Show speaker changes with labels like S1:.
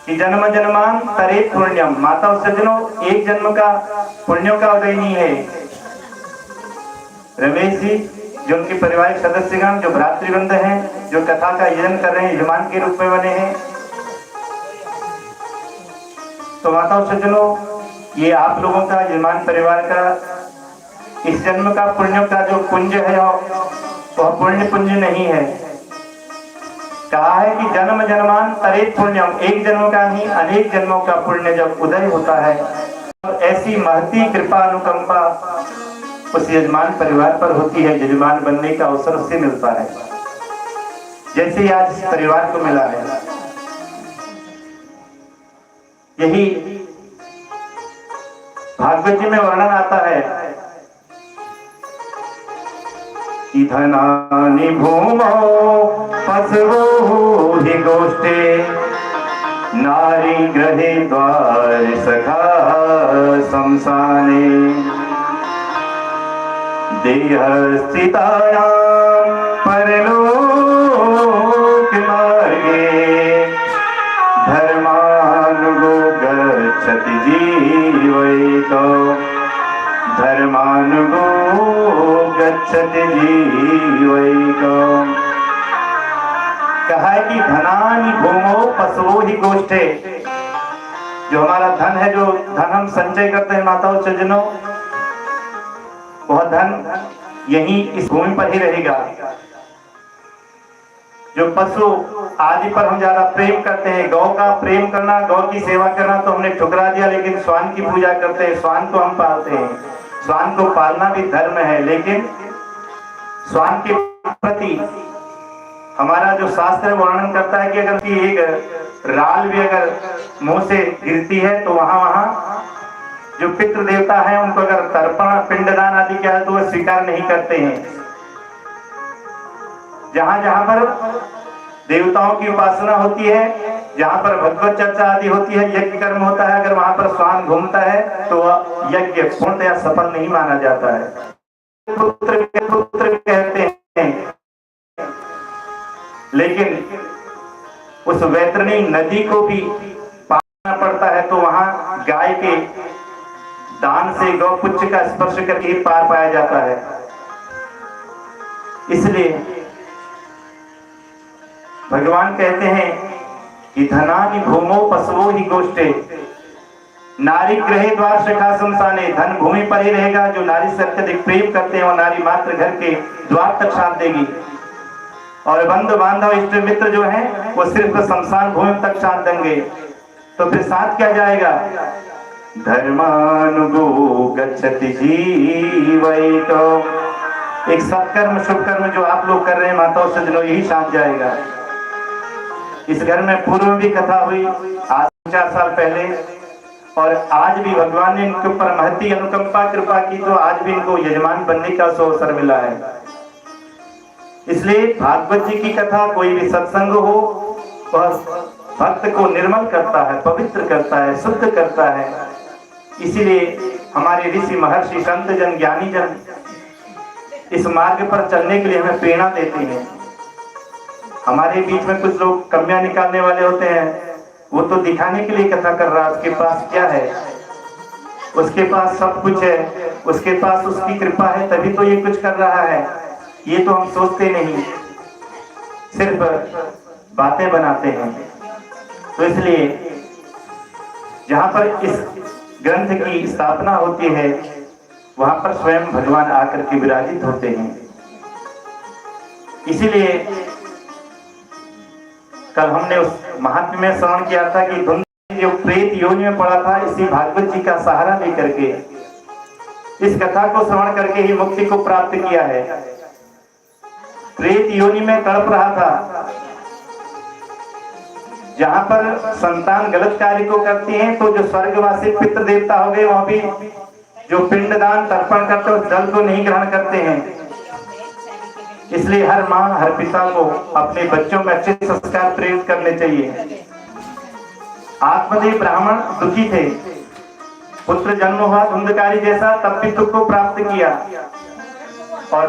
S1: कि जन्म जन्मान तरेत पुण्यम। माता और सज्जनों, एक जन्म का पुण्यों का उदय नहीं है। रमेश जी, जो उनके पारिवारिक सदस्यगण, जो भ्रातृवृंद हैं, जो कथा का आयोजन कर रहे हैं, यजमान के रूप में बने हैं, तो माता और सज्जनों, ये आप लोगों का, यजमान परिवार का इस जन्म का पुण्यों का जो पुंज है वह पुण्य पुंज नहीं है। कहा है कि जन्म जन्मान तरेत पुण्यम, एक जन्म का नहीं अनेक जन्मों का पुण्य जब उदय होता है तो ऐसी महती कृपा अनुकंपा उस यजमान परिवार पर होती है, यजमान बनने का अवसर उससे मिलता है, जैसे आज परिवार को मिला है। यही भागवत जी में वर्णन आता है कि धनानि भूमौ पशवो हि गोष्ठे नारी ग्रहे द्वार सखा शमशाने देह स्थितायां परलोक मार्गे धर्मानुगो गच्छति जीवैतो धर्मानुगो गच्छति जीवैतो। कहा है कि धनानि भूमौ पशवो हि गोष्ठे, जो हमारा धन है, जो धन हम संचय करते हैं माताओं सज्जनों, वह धन यहीं इस भूमि पर ही रहेगा। जो पशु आदि पर हम ज्यादा प्रेम करते हैं, गौ का प्रेम करना, गौ की सेवा करना तो हमने ठुकरा दिया, लेकिन श्वान की पूजा करते हैं, श्वान को हम पालते हैं। श्वान को पालना भी धर्म है, लेकिन श्वान के प्रति हमारा जो शास्त्र वर्णन करता है कि अगर की एक राल भी अगर मुंह से गिरती है तो वहां जो पितृ देवता है उनको अगर तर्पण पिंडदान आदि किया तो वह स्वीकार नहीं करते हैं। जहां जहां पर देवताओं की उपासना होती है, जहां पर भगवत चर्चा आदि होती है, यज्ञ कर्म होता है, अगर वहां पर श्वान घूमता है तो वह यज्ञ पूर्णतया सफल नहीं माना जाता है। पुत्र कहते हैं, लेकिन उस वैतरणी नदी को भी पाना पड़ता है तो वहां गाय के दान से गौपुच्छ का स्पर्श करके ही पार पाया जाता है। इसलिए भगवान कहते हैं कि धनानि भूमौ पशवो हि गोष्ठे नारी ग्रहे द्वार सखा शमशाने। धन भूमि पर ही रहेगा, जो नारी से अत्यधिक प्रेम करते हैं और नारी मात्र घर के द्वार तक शांत देगी, और बंधु बांधव इष्ट मित्र जो हैं वो सिर्फ शमशान भूमि तक शांत देंगे। तो फिर साथ क्या जाएगा? धर्मानुगो गच्छति जीवैतो। एक सत्कर्म शुभ कर्म जो आप लोग कर रहे हैं माताओं सज्जनों, यही साथ जाएगा। इस घर में पूर्व भी कथा हुई आज 4 साल पहले, और आज भी भगवान ने इनके ऊपर महती अनुकंपा कृपा की, तो आज भी इनको यजमान बनने का अवसर मिला है। इसलिए भागवत जी की कथा, कोई भी सत्संग हो, वह भक्त को निर्मल करता है, पवित्र करता है, शुद्ध करता है। इसीलिए हमारे ऋषि महर्षि संत जन ज्ञानी जन इस मार्ग पर चलने के लिए हमें प्रेरणा देते हैं। हमारे बीच में कुछ लोग कमियां निकालने वाले होते हैं, वो तो दिखाने के लिए कथा कर रहा है, उसके पास क्या है, उसके पास सब कुछ है, उसके पास उसकी कृपा है तभी तो ये कुछ कर रहा है। ये तो हम सोचते नहीं, सिर्फ बातें बनाते हैं। तो इसलिए जहां पर इस ग्रंथ की स्थापना होती है वहां पर स्वयं भगवान आकर के विराजित होते हैं। इसीलिए कल हमने उस महात्म्य में श्रवण किया था कि धुंधली जो प्रेत योनि में पड़ा था, इसी भागवत जी का सहारा लेकर के इस कथा को श्रवण करके ही मुक्ति को प्राप्त किया है। प्रेत योनि में तड़प रहा था, जहां पर संतान गलत कार्य को करती हैं तो जो स्वर्गवासी पितृ देवता हो गए वह भी जो पिंडदान तर्पण करते हैं उस जल को नहीं ग्रहण करते हैं। इसलिए हर माँ हर पिता को अपने बच्चों में अच्छे संस्कार प्रेरित करने चाहिए। आत्मदेव ब्राह्मण दुखी थे, पुत्र जन्म हुआ धुंधकारी जैसा, तब भी दुख को प्राप्त किया, और